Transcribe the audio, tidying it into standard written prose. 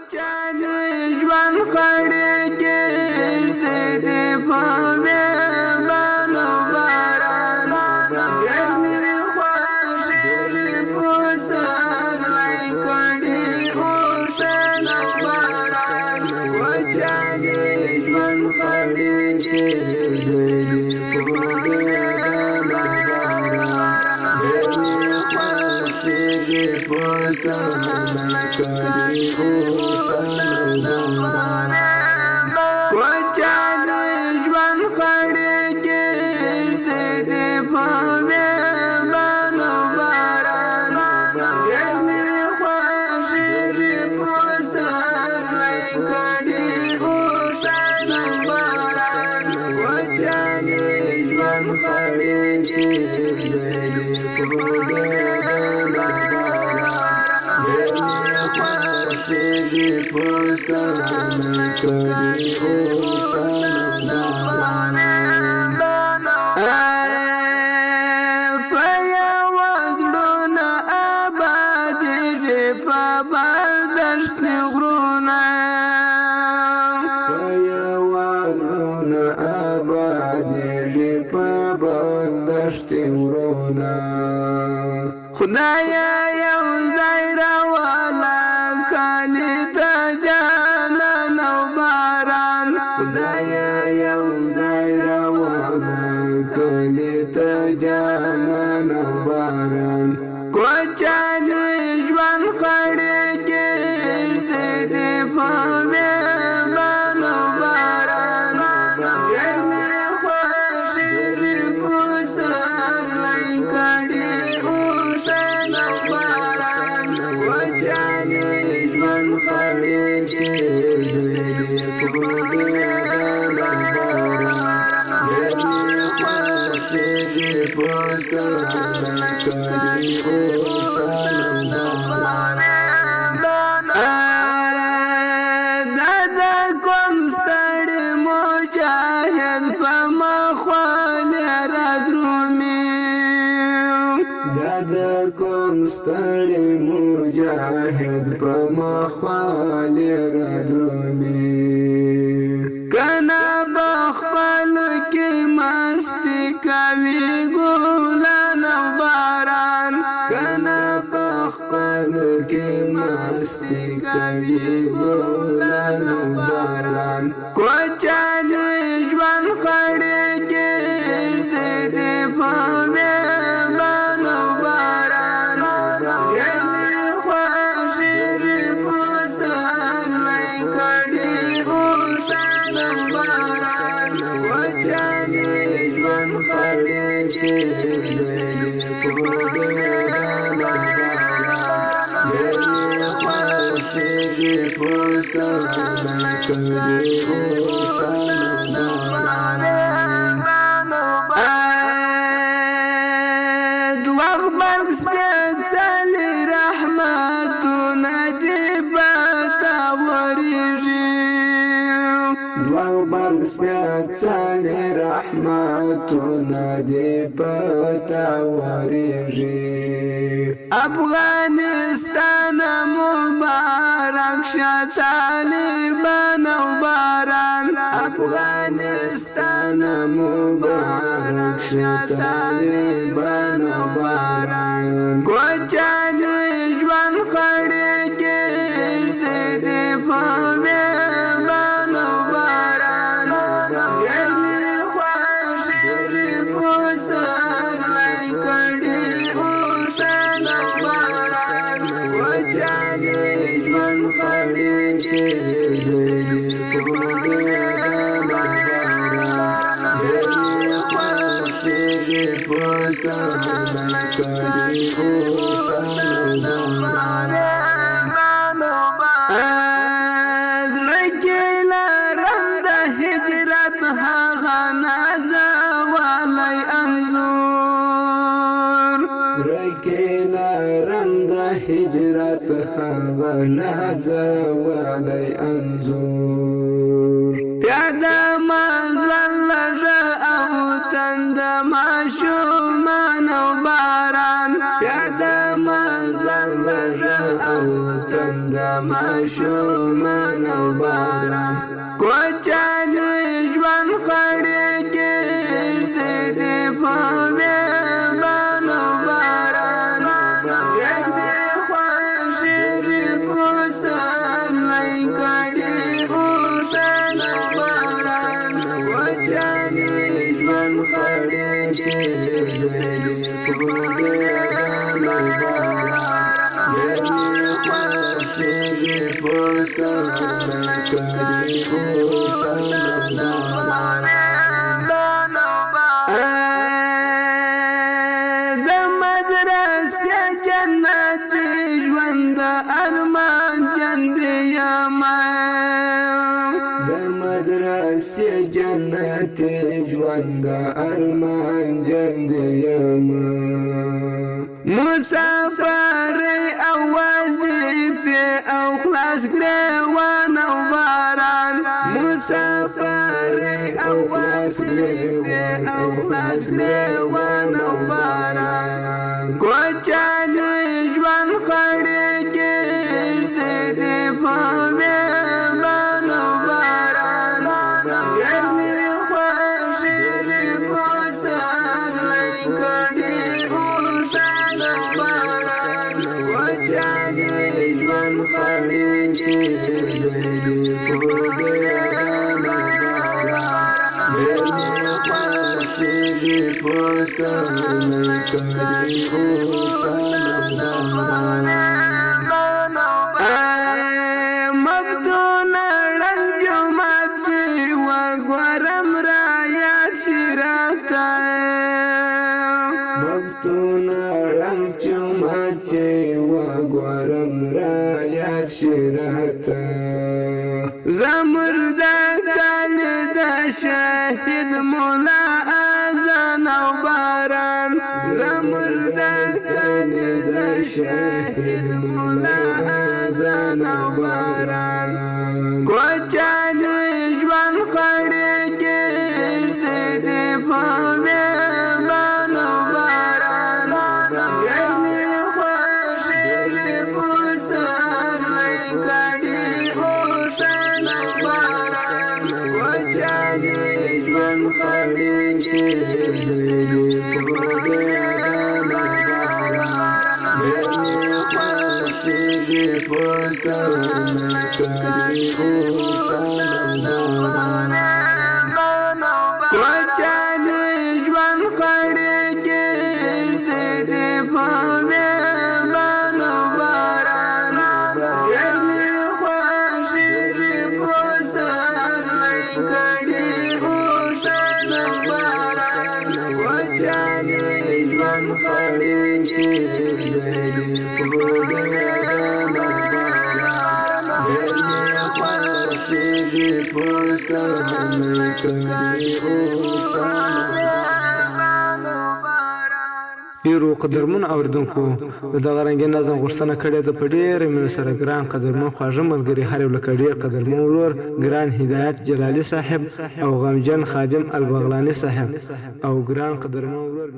چانه ژوند خړې کې دې په بانو باران ګرمي خوښې په سر لای کړي اوشن باران و چانه ژوند خړې کې دې په کوچانه ژوند خړې کې دې په بانو باران ګرمي خوښې په سر لای کړي اوشن باران کوچانه ژوند خړې کې شیدی پوسان کری اوشان پیا وزلونا آبادی دی پا بالدشت غرونا پیا وزلونا آبادی دی پا بالدشت غرونا خدایا یو زیرا والا کالی تا جانان و باران خدایا یو زیرا والا کالی تا جانان و باران کوچانی ژوند خړې کې دې په بانو باران ګرمي خوښې په سر لای کړي اوشن باران کوچانی ژوند خړې کې دې په دادا کوم ستړی مجاهد په مخوال را درومي دادا کوم ستړی مجاهد په مخوال را درومي کنا بخپل کې مستی کوي ګلان او باران کنا بخپل کې مستی کوي ګلان او باران کوچانه ژوند خړې کې دې په بانو باران ګرمي خوښې په سر لای کړي اوشن باران کوچانه ژوند خړې کې دې په خوښې په سر کړي اوشن دوه برګ سپېڅلي رحمتونه دې پتا ورېږي دوه برګ سپېڅلي رحمتونه دې پتا ورېږي افغانستان مبارک شه طالبان او باران افغانستان مبارک شه طالبان او باران کوچانه ژوند خړې کې دې په بانو باران ګرمي خوښې په سر لای کړي اوشن باران کوچانه ژوند خړې کې دې په ګرمي خوښې په سر کړي اوشن زړه کې لرم د هجرت هغه نازولی انځور زړه کې لرم د هجرت هغه نازولی انځور پیاده مزل لږه او تند ماشومان او باران پیاده مزل لږه او تند ماشومان ماشومان او باران کوچالي ژوند خړې ګرځي دې په ویبان او باران یک دې خوښې دې پسرلی کړي اوښان او باران کوچالي ژوند خړې ګرځي په ویبان او باران شری پسرلی کړي اوښان او باران د مدرسې جنت ژوند ارمان جند یما د مدرسې جنت ژوند ارمان جند یما مسافر او وظیفه او خلاص ګریوان او باران مسافر او وظیفه او خلاص ګریوان او باران کوچالي ژوند خړې ګرځي دې په ویبان او باران ګرمي خوښې دې پسرلی کړي اوښان او باران کوچالي ژوند خړې ګرځي په ویبان او باران ګرمي خوښې دې پسرلی کړي اوښان او باران مفتون رنګ جومات چې وګورم رایاد شي راته مفتون رنګ جومات چې وګورم رایاد شي راته زمرده کالي د شهید مولا اذان او باران زمرده کالي د شهید مولا اذان او باران کوچالي ژوند خړې ګرځي دې په ویبان او باران ګرمي خوښې دې پسرلی کړي اوښان او باران کوچالي ژوند خړې ګرځي په ویبان او باران ګرمي خوښې دې پسرلی کړي اوښان او باران کوچالي ژوند خړې ګرځي دې په ویبان او باران ګرمي خوښې دې پسرلی کړي اوښان او باران کوچالي ژوند خړې ګرځي په ویبان او باران ګرمي خوښې دې پسرلی کړي اوښان ډیرو قدرمن اوریدونکو دغه رنګ نظم غوښتنه کړې ده په ډېر مینه سره ګران قدرمن خواږه ملګري هر یو لکه ډېر قدرمن ورور ګران هدایت جلالي صاحب او غمجن خادم البغلاني صاحب او ګران قدرمن ورور